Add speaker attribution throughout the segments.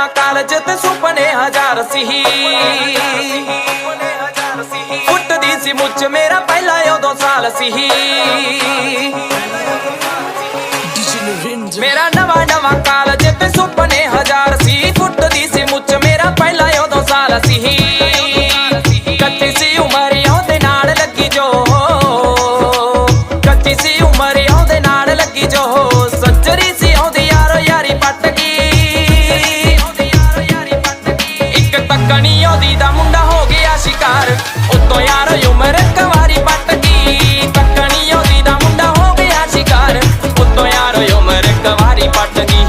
Speaker 1: ਨਵਾਂ ਕਾਲਜ ਤੇ ਸੁਪਨੇ ਹਜ਼ਾਰ ਸੀ। ਫੁੱਟਦੀ ਸੀ ਮੁੱਛ ਮੇਰਾ ਪਹਿਲਾ ਉਦੋਂ ਸਾਲ ਸੀ। ਮੇਰਾ ਨਵਾਂ ਕਾਲਜ ਤੇ ਸੁਪਨੇ ਹਜ਼ਾਰ ਸੀ। ਫੁੱਟਦੀ ਸੀ ਮੁੱਛ ਮੇਰਾ ਪਹਿਲਾ ਉਦੋਂ ਸਾਲ ਸੀ। ਕੱਚੀ ਸੀ ਉਮਰ ਉਹਦੇ ਨਾਲ ਲੱਗੀ ਜੋ, ਕੱਚੀ ਸੀ ਉਮਰ ਉਹਦੇ ਨਾਲ ਲੱਗੀ ਜੋ। ਸੱਜਰੀ ਸੀ ਉਹਦੀ ਯਾਰੋ ਯਾਰੀ ਪੱਟ ਗਈ। ਇੱਕ ਤੱਕਣੀ ਉਹਦੀ ਦਾ ਮੁੰਡਾ ਹੋ ਗਿਆ ਸ਼ਿਕਾਰ। ਉਤੋਂ ਯਾਰ ਉਮਰ ਕਵਾਰੀ ਪੱਟ ਗਈ। ਤੱਕਣੀ ਉਹਦੀ ਦਾ ਮੁੰਡਾ ਹੋ ਗਿਆ ਸ਼ਿਕਾਰ। ਉਤੋਂ ਯਾਰ ਉਮਰ ਕਵਾਰੀ ਪੱਟ ਗਈ।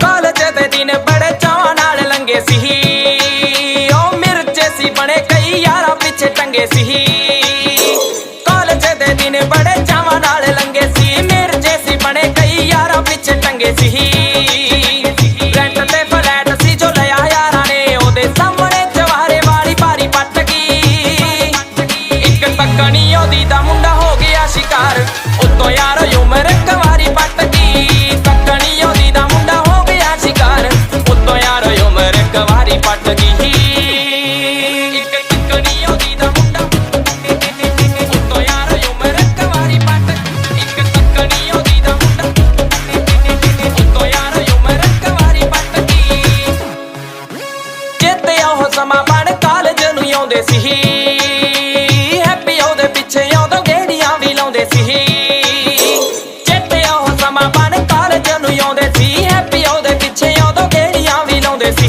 Speaker 1: ਕਾਲਜ ਦੇ ਦਿਨ ਬੜੇ ਚਾਵਾਂ ਨਾਲ ਲੰਘੇ ਸੀ। ਉਹ ਮਿਰਚੇ ਸੀ ਬਣੇ ਕਈ ਯਾਰਾਂ ਪਿੱਛੇ ਟੰਗੇ ਸੀ। ਕਾਲਜ ਦੇ ਦਿਨ ਬੜੇ ਚਾਵਾਂ ਨਾਲ ਲੰਘੇ ਸੀ। ਮਿਰਚੇ ਸੀ ਬਣੇ ਕਈ ਯਾਰਾਂ ਪਿੱਛੇ ਟੰਗੇ ਸੀ। ਰੈਂਟ ਤੇ ਫਲੈਟ ਸੀ ਜੋ ਲਿਆ ਯਾਰਾਂ ਨੇ, ਉਹਦੇ ਸਾਹਮਣੇ ਜਵਾਰੇ ਵਾਲੀ ਬਾਰੀ ਪੱਟ ਗਈ। ਇੱਕ ਤੱਕਣੀ ਉਹਦੀ ਦਾ ਮੁੰਡਾ ਹੋ ਗਿਆ ਸ਼ਿਕਾਰ। ਉਤੋਂ ਯਾਰ ਉਮਰ ਕਵਾਰੀ ਪੱਟ ਗਈ। ਤੱਕਣੀ ਉਹਦੀ ਦਾ ਮੁੰਡਾ ਹੋ ਗਿਆ ਸ਼ਿਕਾਰ। ਉਤੋਂ ਯਾਰ ਉਮਰ ਕਵਾਰੀ ਪੱਟ ਗਈ। ਇੱਕ ਤੱਕਣੀ ਉਹਦੀ ਦਾ ਮੁੰਡਾ, ਉਤੋਂ ਯਾਰ ਉਮਰ ਕਵਾਰੀ ਪੱਟ। ਇੱਕ ਤੱਕਣੀ ਉਹਦੀ ਦਾ ਮੁੰਡਾ, ਉਤੋਂ ਯਾਰ ਉਮਰ ਕਵਾਰੀ ਪੱਟ ਗਈ। ਚੇਤੇ ਉਹ ਸਮਾਂ ਬਣ ਕਾਲਜ ਨੂੰ ਆਉਂਦੇ ਸੀ। ਹੈਪੀ ਉਹਦੇ ਪਿੱਛੇ ਉਦੋਂ ਗੇੜੀਆਂ ਵੀ ਲਾਉਂਦੇ ਸੀ। ਚੇਤੇ ਉਹ ਸਮਾਂ ਬਣ ਕਾਲਜ ਨੂੰ ਆਉਂਦੇ ਸੀ। ਹੈਪੀ ਉਹਦੇ ਪਿੱਛੇ ਉਦੋਂ ਗੇੜੀਆਂ ਵੀ ਲਾਉਂਦੇ ਸੀ।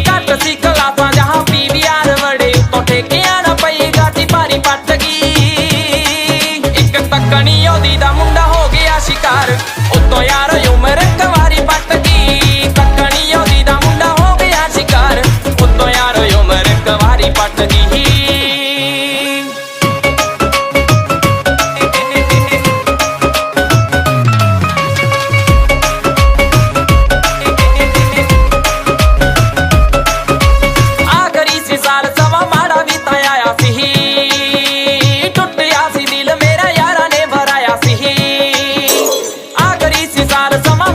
Speaker 1: ਘੱਟ ਸੀ ਕਲਾਸਾਂ ਜਹਾਂ PVR ਵੜੇ, ਉੱਤੋਂ ਠੇਕਿਆਂ ਨਾ ਪਈ ਗਾਟੀ ਭਾਰੀ ਪੱਟ ਗਈ। ਇੱਕ ਤੱਕਣੀ ਉਹਦੀ ਦਾ ਮੁੰਡਾ ਹੋ ਗਿਆ ਸ਼ਿਕਾਰ। ਉਤੋਂ ਯਾਰ ਉਮਰ ਕਵਾਰੀ ਪੱਟ ਗਈ। ਤੱਕਣੀ ਉਹਦੀ ਦਾ ਮੁੰਡਾ ਹੋ ਗਿਆ ਸ਼ਿਕਾਰ। ਉਤੋਂ ਯਾਰ ਉਮਰ ਕਵਾਰੀ ਪੱਟ ਗਈ। ਆਖਰੀ ਸੀ ਸਾਲ ਸਵਾ ਮਾੜਾ ਵੀ ਤਾਂ ਆਇਆ ਸੀ। ਟੁੱਟਿਆ ਸੀ ਦਿਲ ਮੇਰਾ ਯਾਰਾਂ ਨੇ ਭਰਾਇਆ ਸੀ। ਆਖਰੀ ਸੀ ਸਾਲ ਸਵਾ